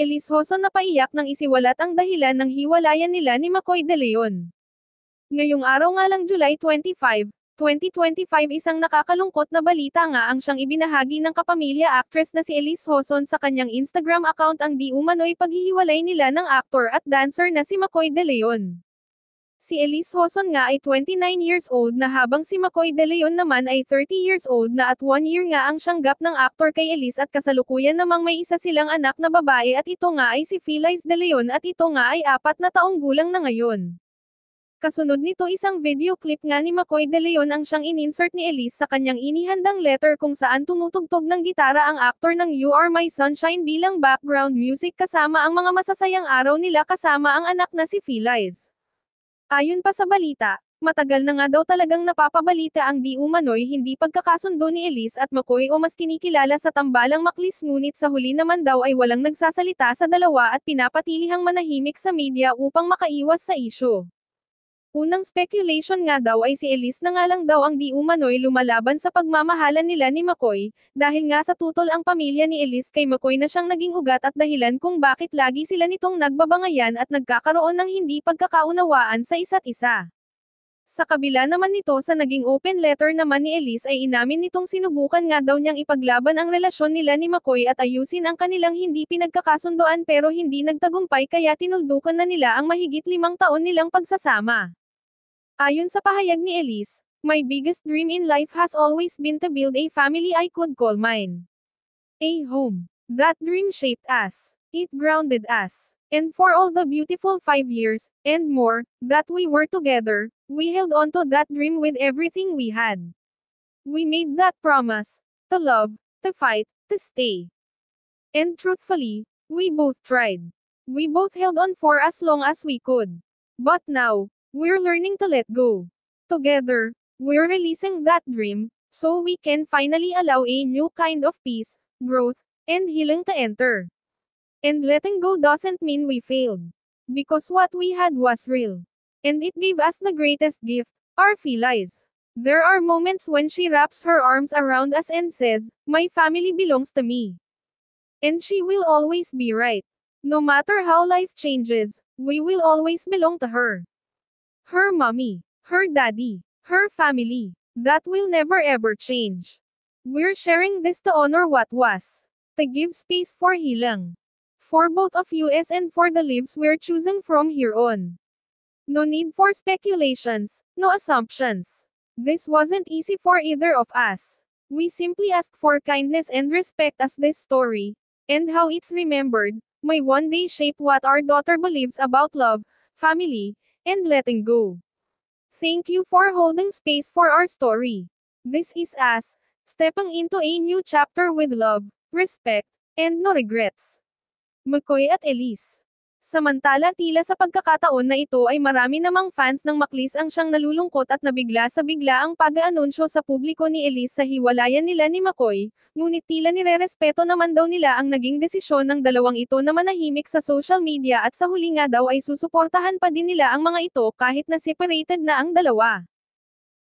Elise Hoson napaiyak nang isiwalat ang dahilan ng hiwalayan nila ni McCoy De Leon. Ngayong araw nga lang July 25, 2025 isang nakakalungkot na balita nga ang siyang ibinahagi ng kapamilya actress na si Elise Hoson sa kanyang Instagram account ang di umano'y paghihiwalay nila ng aktor at dancer na si McCoy De Leon. Si Elise Hoson nga ay 29 years old na habang si McCoy De Leon naman ay 30 years old na at 1 year nga ang siyang gap ng aktor kay Elise at kasalukuyan namang may isa silang anak na babae at ito nga ay si Phyllis De Leon at ito nga ay 4 na taong gulang na ngayon. Kasunod nito isang video clip nga ni McCoy De Leon ang siyang ininsert ni Elise sa kanyang inihandang letter kung saan tumutugtog ng gitara ang aktor ng You Are My Sunshine bilang background music kasama ang mga masasayang araw nila kasama ang anak na si Phyllis. Ayon pa sa balita, matagal na nga daw talagang napapabalita ang di umano'y hindi pagkakasundo ni Elise at McCoy o mas kinikilala sa tambalang Maklis ngunit sa huli naman daw ay walang nagsasalita sa dalawa at pinapatilihang manahimik sa media upang makaiwas sa isyu. Unang speculation nga daw ay si Elise na nga lang daw ang di umano'y lumalaban sa pagmamahalan nila ni McCoy, dahil nga sa tutol ang pamilya ni Elise kay McCoy na siyang naging ugat at dahilan kung bakit lagi sila nitong nagbabangayan at nagkakaroon ng hindi pagkakaunawaan sa isa't isa. Sa kabila naman nito sa naging open letter naman ni Elise ay inamin nitong sinubukan nga daw niyang ipaglaban ang relasyon nila ni McCoy at ayusin ang kanilang hindi pinagkakasundoan pero hindi nagtagumpay kaya tinuldukan na nila ang mahigit 5 taon nilang pagsasama. Ayon sa pahayag ni Elise, "My biggest dream in life has always been to build a family I could call mine. A home. That dream shaped us. It grounded us. And for all the beautiful 5 years, and more, that we were together, we held on to that dream with everything we had. We made that promise. To love, to fight, to stay. And truthfully, we both tried. We both held on for as long as we could. But now, we're learning to let go. Together, we're releasing that dream, so we can finally allow a new kind of peace, growth, and healing to enter. And letting go doesn't mean we failed. Because what we had was real. And it gave us the greatest gift, our Phyllis. There are moments when she wraps her arms around us and says, 'My family belongs to me. And she will always be right. No matter how life changes, we will always belong to her. Her mommy, her daddy, her family. That will never ever change. We're sharing this to honor what was. To give space for healing. For both of us and for the lives we're choosing from here on. No need for speculations, no assumptions. This wasn't easy for either of us. We simply ask for kindness and respect as this story, and how it's remembered, may one day shape what our daughter believes about love, family, and letting go. Thank you for holding space for our story. This is us, stepping into a new chapter with love, respect, and no regrets. McCoy at Elise. Samantala tila sa pagkakataon na ito ay marami namang fans ng Maklis ang siyang nalulungkot at nabigla sa bigla ang pag-aanunsyo sa publiko ni Elise sa hiwalayan nila ni McCoy, ngunit tila nirerespeto naman daw nila ang naging desisyon ng dalawang ito na manahimik sa social media at sa huli nga daw ay susuportahan pa din nila ang mga ito kahit na separated na ang dalawa.